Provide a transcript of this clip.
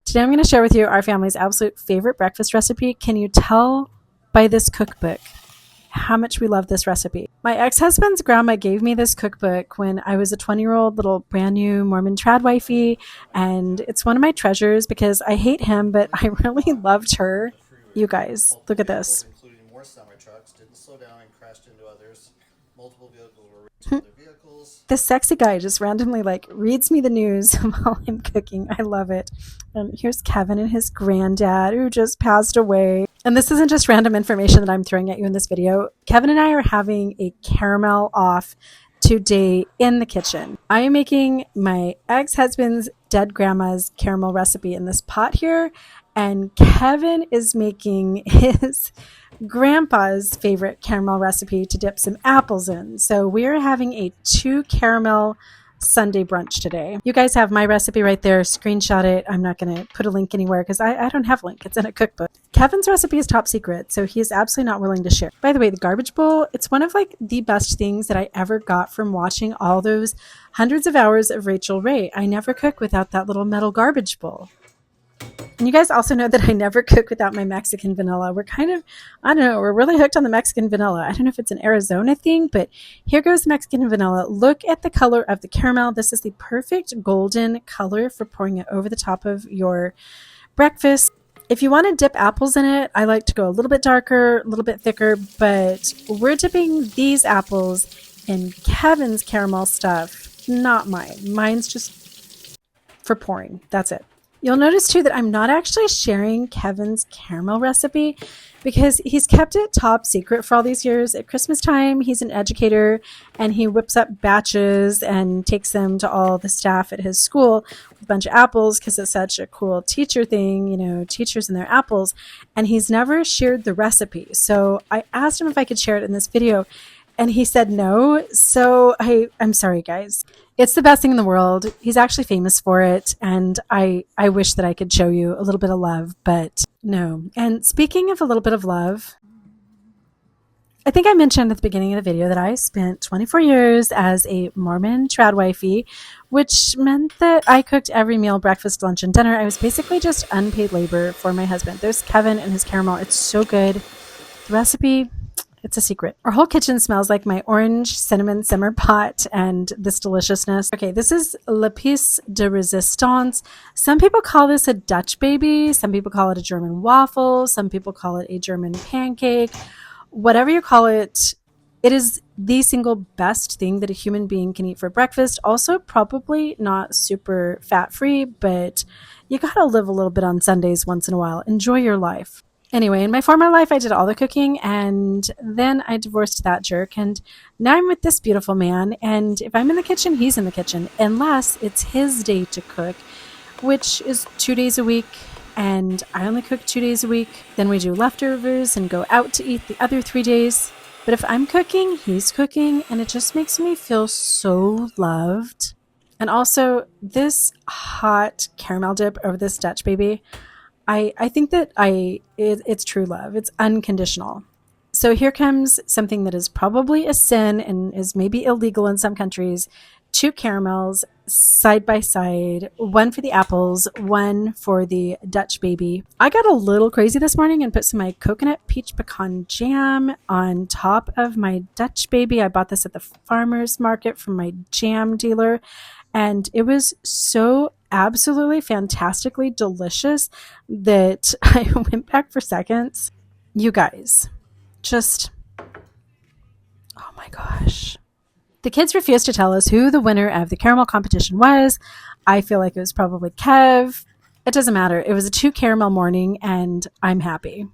Today I'm going to share with you our family's absolute favorite breakfast recipe. Can you tell by this cookbook how much we love this recipe? My ex-husband's grandma gave me this cookbook when I was a 20-year-old little brand new Mormon trad wifey, and it's one of my treasures because I hate him, but I really loved her. You guys, look at this. Including more semi-trucks, didn't slow down and crashed into others. Multiple vehicles were racing other vehicles. This sexy guy just randomly reads me the news while I'm cooking. I love it. And here's Kevin and his granddad who just passed away. And this isn't just random information that I'm throwing at you in this video. Kevin and I are having a caramel off today in the kitchen. I am making my ex-husband's dead grandma's caramel recipe in this pot here. And Kevin is making his grandpa's favorite caramel recipe to dip some apples in. So we're having a 2 caramel Sunday brunch today. You guys have my recipe right there. Screenshot it. I'm not going to put a link anywhere because I don't have a link. It's in a cookbook. Kevin's recipe is top secret, so he is absolutely not willing to share. By the way, the garbage bowl, it's one of the best things that I ever got from watching all those hundreds of hours of Rachel Ray. I never cook without that little metal garbage bowl. And you guys also know that I never cook without my Mexican vanilla. We're kind of, I don't know, we're really hooked on the Mexican vanilla. I don't know if it's an Arizona thing, but here goes the Mexican vanilla. Look at the color of the caramel. This is the perfect golden color for pouring it over the top of your breakfast. If you want to dip apples in it, I like to go a little bit darker, a little bit thicker, but we're dipping these apples in Kevin's caramel stuff, not mine. Mine's just for pouring. That's it. You'll notice too that I'm not actually sharing Kevin's caramel recipe because he's kept it top secret for all these years. At Christmas time, he's an educator and he whips up batches and takes them to all the staff at his school with a bunch of apples because it's such a cool teacher thing, you know, teachers and their apples. And he's never shared the recipe. So I asked him if I could share it in this video and he said no. So I'm sorry, guys. It's the best thing in the world. He's actually famous for it. And I wish that I could show you a little bit of love, but no. And speaking of a little bit of love, I think I mentioned at the beginning of the video that I spent 24 years as a Mormon trad wifey, which meant that I cooked every meal, breakfast, lunch, and dinner. I was basically just unpaid labor for my husband. There's Kevin and his caramel. It's so good. The recipe, it's a secret. Our whole kitchen smells like my orange cinnamon simmer pot and this deliciousness. Okay, this is Le Piece de Resistance. Some people call this a Dutch baby. Some people call it a German waffle. Some people call it a German pancake. Whatever you call it, it is the single best thing that a human being can eat for breakfast. Also, probably not super fat-free, but you gotta live a little bit on Sundays once in a while. Enjoy your life. Anyway, in my former life, I did all the cooking, and then I divorced that jerk, and now I'm with this beautiful man, and if I'm in the kitchen, he's in the kitchen, unless it's his day to cook, which is 2 days a week, and I only cook 2 days a week. Then we do leftovers and go out to eat the other 3 days. But if I'm cooking, he's cooking, and it just makes me feel so loved. And also, this hot caramel dip over this Dutch baby, I think that it's true love. It's unconditional. So here comes something that is probably a sin and is maybe illegal in some countries. 2 caramels side by side, one for the apples, one for the Dutch baby. I got a little crazy this morning and put some of my coconut peach pecan jam on top of my Dutch baby. I bought this at the farmer's market from my jam dealer, and it was so absolutely fantastically delicious that I went back for seconds. You guys, just, oh my gosh. The kids refused to tell us who the winner of the caramel competition was. I feel like it was probably Kev. It doesn't matter. It was a 2 caramel morning and I'm happy.